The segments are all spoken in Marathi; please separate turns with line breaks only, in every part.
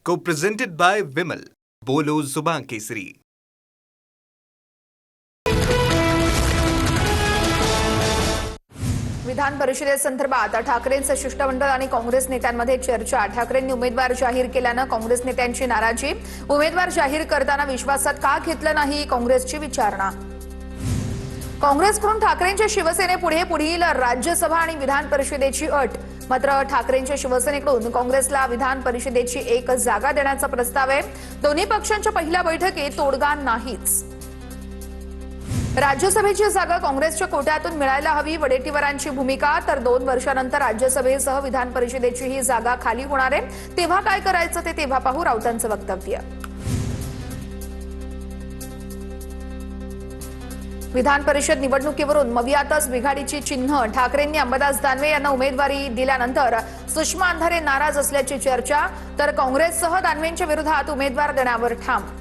Co-presented by Vimal. बोलो जुबान केसरी.
विधान परिषदेसंदर्भात ठाकरेंचं शिष्टमंडळ आणि काँग्रेस नेत्यांमध्ये चर्चा. ठाकरेंनी उमेदवार जाहीर केल्यानं काँग्रेस नेत्यांची नाराजी. उमेदवार जाहीर करताना विश्वासात का घेतलं नाही, काँग्रेसची विचारणा. काँग्रेसकडून ठाकरेंच्या शिवसेनेपुढे पुढील राज्यसभा आणि विधान परिषदेची अट. मात्र ठाकरेंच्या शिवसेनेकडून काँग्रेसला विधान परिषदेची एक जागा देण्याचा प्रस्ताव आहे. दोन्ही पक्षांच्या पहिल्या बैठकीत तोडगा नाहीच. राज्यसभेची जागा काँग्रेसच्या कोट्यातून मिळायला हवी, वडेट्टीवारांची भूमिका. तर 2 वर्षांनंतर राज्यसभेसह विधान परिषदेची ही जागा खाली होणार आहे, तेव्हा काय करायचं ते तेव्हा पाहू, राऊतांचं वक्तव्य. विधान परिषद निवडणुकीवरून मवियातच बिघाडीची चिन्ह. ठाकरेंनी अंबादास दानवे यांना उमेदवारी दिल्यानंतर सुषमा अंधारे नाराज असल्याची चर्चा. तर काँग्रेससह दानवेंच्या विरोधात उमेदवार देण्यावर ठाम.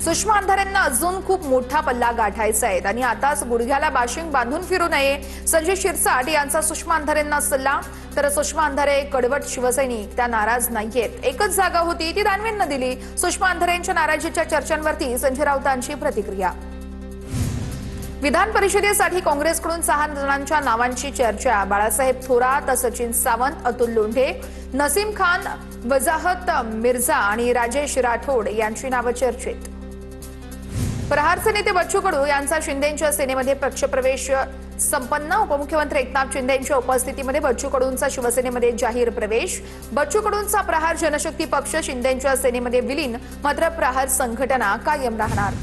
सुषमा अंधारेंना अजून खूप मोठा पल्ला गाठायचा आहे. त्यांनी आताच गुडघ्याला बाशिंग बांधून फिरू नये, संजय शिरसाट यांचा सुषमा अंधारेंना सल्ला. तर सुषमा अंधारे कडवट शिवसैनिक, त्या नाराज नाहीयेत. एकच जागा होती, ती दानवेंना दिली. सुषमा अंधारेंच्या नाराजीच्या चर्चांवरती संजय राऊतांची प्रतिक्रिया. विधान परिषदेसाठी काँग्रेसकडून 6 जणांच्या नावांची चर्चा. बाळासाहेब थोरात, सचिन सावंत, अतुल लोंढे, नसीम खान, वजाहत मिर्झा आणि राजेश राठोड यांची नावं चर्चेत. प्रहारचे नेते बच्चू कडू यांचा शिंदेंच्या सेनेमध्ये पक्षप्रवेश संपन्न. उपमुख्यमंत्री एकनाथ शिंदेंच्या उपस्थितीमध्ये बच्चू कडूंचा शिवसेनेमध्ये जाहीर प्रवेश. बच्चू कडूंचा प्रहार जनशक्ती पक्ष शिंदेंच्या सेनेमध्ये विलीन. मात्र प्रहार संघटना कायम राहणार.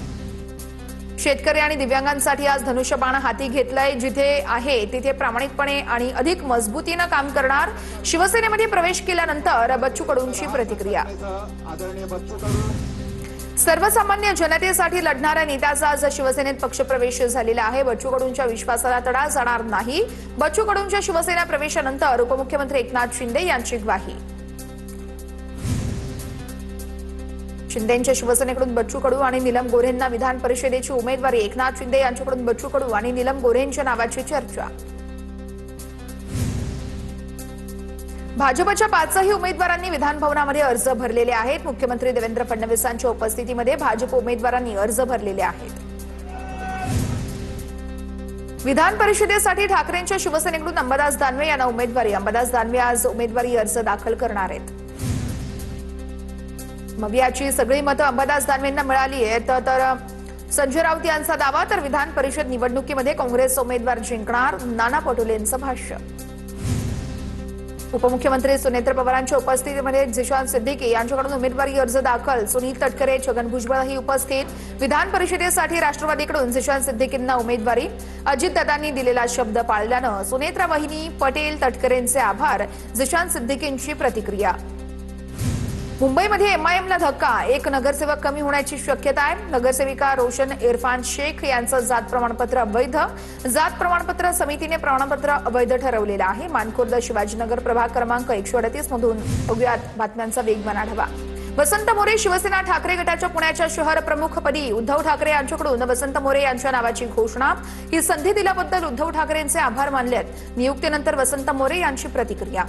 शेतकरी आणि दिव्यांगांसाठी आज धनुष्यबाण हाती घेतलंय. जिथे आहे तिथे प्रामाणिकपणे आणि अधिक मजबूतीनं काम करणार. शिवसेनेमध्ये प्रवेश केल्यानंतर बच्चू कडूंची प्रतिक्रिया. सर्वसामान्य जनतेसाठी लढणाऱ्या नेत्याचा आज शिवसेनेत पक्षप्रवेश झालेला आहे. बच्चू कडूंच्या विश्वासाला तडा जाणार नाही. बच्चू कडूंच्या शिवसेना प्रवेशानंतर उपमुख्यमंत्री एकनाथ शिंदे यांची ग्वाही. शिंदेंच्या शिवसेनेकडून बच्चू कडू आणि नीलम गोऱ्हेंना विधान परिषदेची उमेदवारी. एकनाथ शिंदे यांच्याकडून बच्चू कडू आणि नीलम गोऱ्हेंच्या नावाची चर्चा. भाजपच्या 5ही उमेदवारांनी विधान भवनामध्ये अर्ज भरलेले आहेत. मुख्यमंत्री देवेंद्र फडणवीसांच्या उपस्थितीमध्ये भाजप उमेदवारांनी अर्ज भरलेले आहेत. विधान परिषदेसाठी ठाकरेंच्या शिवसेनेकडून अंबादास दानवे यांना उमेदवारी. अंबादास दानवे आज उमेदवारी अर्ज दाखल करणार आहेत. मवियाची सगळी मतं अंबादास दानवेंना मिळाली आहेत. तर संजय राऊत यांचा दावा. तर विधान परिषद निवडणुकीमध्ये काँग्रेस उमेदवार जिंकणार. नाना पटोलेंचं भाष्य. उपमुख्यमंत्री सुनेत्र पवारांच्या उपस्थितीमध्ये झिशान सिद्दीकी यांच्याकडून उमेदवारी अर्ज दाखल. सुनील तटकरे, छगन भुजबळही उपस्थित. विधान परिषदेसाठी राष्ट्रवादीकडून झिशान सिद्दीकींना उमेदवारी. अजितदादांनी दिलेला शब्द पाळल्यानं सुनेत्रा वहिनी, पटेल, तटकरेंचे आभार. झिशान सिद्दीकींची प्रतिक्रिया. मुंबईमध्ये एमआयएमला धक्का. 1 नगरसेवक कमी होण्याची शक्यता आहे. नगरसेविका रोशन इरफान शेख यांचं जात प्रमाणपत्र अवैध. जात प्रमाणपत्र समितीने प्रमाणपत्र अवैध ठरवलेलं आहे. मानखुर्द शिवाजीनगर प्रभाग क्रमांक 138 मधून बघूयात बातम्यांचा वेगवान आढावा. वसंत मोरे शिवसेना ठाकरे गटाच्या पुण्याच्या शहर प्रमुखपदी. उद्धव ठाकरे यांच्याकडून वसंत मोरे यांच्या नावाची घोषणा. ही संधी दिल्याबद्दल उद्धव ठाकरेंचे आभार मानलेत. नियुक्तीनंतर वसंत मोरे यांची प्रतिक्रिया.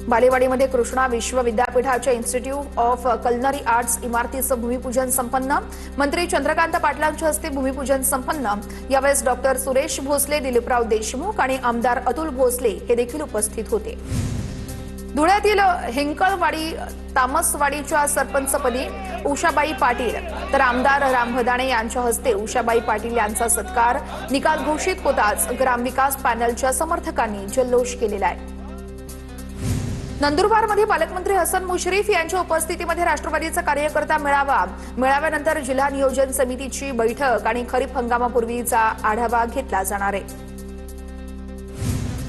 बालेवाडीमध्ये कृष्णा विश्व विद्यापीठाच्या इन्स्टिट्यूट ऑफ कलनरी आर्ट्स इमारतीचं भूमिपूजन संपन्न. मंत्री चंद्रकांत पाटलांच्या हस्ते भूमिपूजन संपन्न. यावेळेस डॉक्टर सुरेश भोसले, दिलीपराव देशमुख आणि आमदार अतुल भोसले हे देखील उपस्थित होते. धुळ्यातील हिंकळवाडी तामसवाडीच्या सरपंचपदी उषाबाई पाटील. तर आमदार राम भदाणे यांच्या हस्ते उषाबाई पाटील यांचा सत्कार. निकाल घोषित होताच ग्रामविकास पॅनलच्या समर्थकांनी जल्लोष केलेला आहे. नंदुरबारमध्ये पालकमंत्री हसन मुश्रीफ यांच्या उपस्थितीमध्ये राष्ट्रवादीचा कार्यकर्ता मेळावा. मेळाव्यानंतर जिल्हा नियोजन समितीची बैठक आणि खरीप हंगामापूर्वीचा आढावा घेतला जाणार आहे.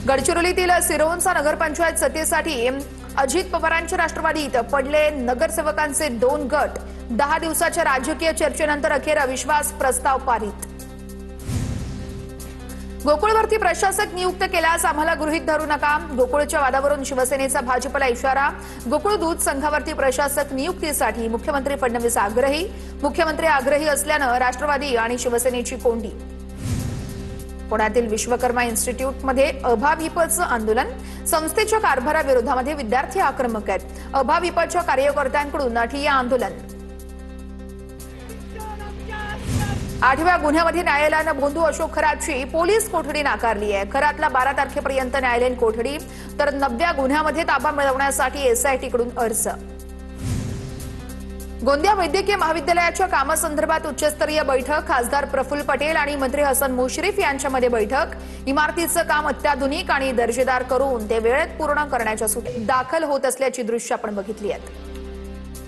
गडचिरोलीतील सिरोंचा नगरपंचायत सत्तेसाठी अजित पवारांच्या राष्ट्रवादीत पडले नगरसेवकांचे 2 गट. 10 दिवसाच्या राजकीय चर्चेनंतर अखेर अविश्वास प्रस्ताव पारित. गोकुळवरती प्रशासक नियुक्त केल्यास आम्हाला गृहीत धरू नका. गोकुळच्या वादावरून शिवसेनेचा भाजपला इशारा. गोकुळ दूध संघावरती प्रशासक नियुक्तीसाठी मुख्यमंत्री फडणवीस आग्रही. मुख्यमंत्री आग्रही असल्यानं राष्ट्रवादी आणि शिवसेनेची कोंडी. पुण्यातील विश्वकर्मा इन्स्टिट्यूटमध्ये अभाविपचं आंदोलन. संस्थेच्या कारभाराविरोधामध्ये विद्यार्थी आक्रमक आहेत. अभाविपच्या कार्यकर्त्यांकडून ठिय्या आंदोलन. 8व्या गुन्ह्यामध्ये न्यायालयानं भोंदू अशोक खरातची पोलीस कोठडी नाकारली आहे. खरातला 12 तारखेपर्यंत न्यायालयीन कोठडी, तर 9व्या गुन्ह्यामध्ये ताबा मिळवण्यासाठी एसआयटीकडून अर्ज. गोंदिया वैद्यकीय महाविद्यालयाच्या कामासंदर्भात उच्चस्तरीय बैठक. खासदार प्रफुल्ल पटेल आणि मंत्री हसन मुश्रीफ यांच्यामध्ये बैठक. इमारतीचं काम अत्याधुनिक आणि दर्जेदार करून ते वेळेत पूर्ण करण्याच्या सूचना दाखल होत असल्याची दृश्य आपण बघितली आहेत.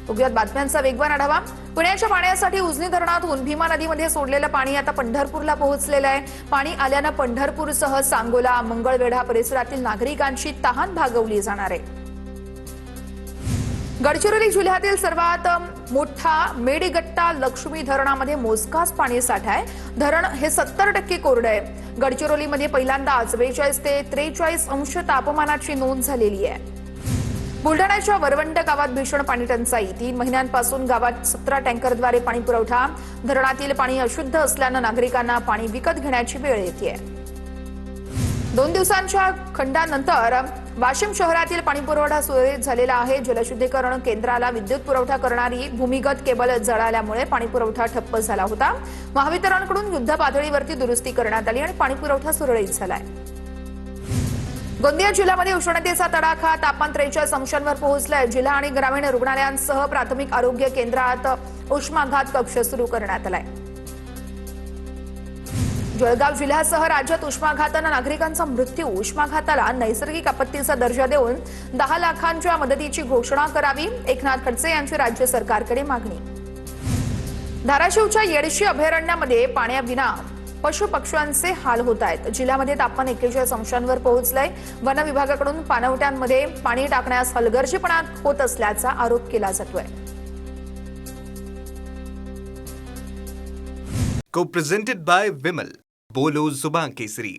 बघूयात बातम्यांचा वेगवान आढावा. पिण्याच्या पाण्यासाठी उजनी धरणातून भीमा नदीमध्ये सोडलेलं पाणी आता पंढरपूरला पोहोचलेलं आहे. पाणी आल्यानं पंढरपूरसह सांगोला, मंगळवेढा परिसरातील नागरिकांची तहान भागवली जाणार आहे. गडचिरोली जिल्ह्यातील सर्वात मोठा मेडीगट्टा लक्ष्मी धरणामध्ये मोजकाच पाणी साठा आहे. धरण हे 70% कोरडं आहे. गडचिरोलीमध्ये पहिल्यांदाच 42 ते 43 अंश तापमानाची नोंद झालेली आहे. बुलढाण्याच्या वरवंट गावात भीषण पाणी टंचाई. 3 महिन्यांपासून गावात 17 टँकरद्वारे पाणी पुरवठा. धरणातील पाणी अशुद्ध असल्यानं नागरिकांना पाणी विकत घेण्याची वेळ येते. 2 दिवसांच्या खंडानंतर वाशिम शहरातील पाणीपुरवठा सुरळीत झालेला आहे. जलशुद्धीकरण केंद्राला विद्युत पुरवठा करणारी भूमिगत केबल जळाल्यामुळे पाणीपुरवठा ठप्प झाला होता. महावितरणकडून युद्ध पातळीवरती दुरुस्ती करण्यात आली आणि पाणीपुरवठा सुरळीत झालाय. गोंदिया जिल्ह्यामध्ये उष्णतेचा तडाखा. तापमान 43 अंशांवर पोहोचलंय. जिल्हा आणि ग्रामीण रुग्णालयांसह प्राथमिक आरोग्य केंद्रात उष्माघात कक्ष सुरू करण्यात आलाय. जळगाव जिल्ह्यासह राज्यात उष्माघातानं नागरिकांचा मृत्यू. उष्माघाताला नैसर्गिक आपत्तीचा दर्जा देऊन 10 लाखांच्या मदतीची घोषणा करावी. एकनाथ खडसे यांची राज्य सरकारकडे मागणी. धाराशिवच्या येडशी अभयारण्यामध्ये पाण्याविना पशुपक्ष्यांचे हाल होत आहेत. जिल्ह्यामध्ये तापमान 41 अंशांवर पोहोचलंय. वन विभागाकडून पाणवठ्यांमध्ये पाणी टाकण्यास हलगर्जीपणा होत असल्याचा आरोप केला जातोय.
Co-presented by Vimal. बोलो जुबान केसरी.